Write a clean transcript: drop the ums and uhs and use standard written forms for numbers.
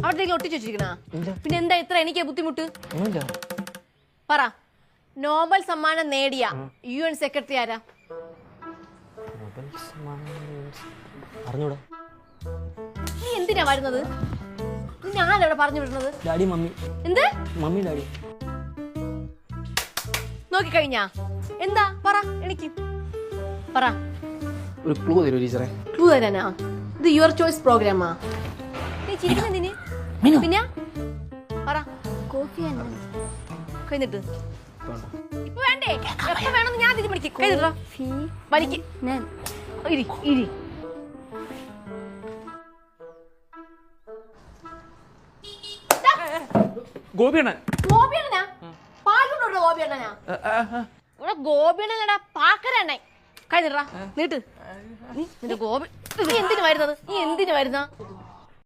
അവിടെ ഒട്ടിച്ചു വെച്ചിരിക്കണ പിന്നെ എന്താ ഇത്ര എനിക്ക് ബുദ്ധിമുട്ട് പറ. നോബൽ സമ്മാനം നേടിയ UN സെക്രട്ടറി ആരാ? നീ എന്തിനാ വരുന്നത്? ഞാനവിടെ പറഞ്ഞു വിടുന്നത് ഡാഡി മമ്മി. എന്ത് മമ്മി ഡാഡി നോക്കിക്കഴിഞ്ഞാ എന്താ പറ എനിക്ക് പറ. ഒരു ക്ലൂ തരൂ ടീച്ചറെ. ക്ലൂ തരാനാ? ഇത് യുവർ ചോയ്സ് പ്രോഗ്രാമാ. നീ ചിരിക്കുന്നതിന് പിന്നെ പറ. കോഫി കഴിഞ്ഞിട്ട് ഇപ്പൊ വേണ്ടേ? എപ്പോ വേണമെന്ന് ഞാൻ തീരുമാനിക്കും. കഴിഞ്ഞിട്ടാ വലിക്ക് ഇരി ഇരി. ഗോപിയണ്ണൻ. ഗോപിയണ്ണനാ? പാലുണ്ടോ ഗോപിയണ്ണനാ? ഇവിടെ ഗോപിയണ്ണനടാ പാക്കരണ്ണൻ. കഴിഞ്ഞിട്ടാ നീട്ട്. നിന്റെ ഗോപി നീ എന്തിനു വരുന്നത്? നീ എന്തിനു വരുന്ന?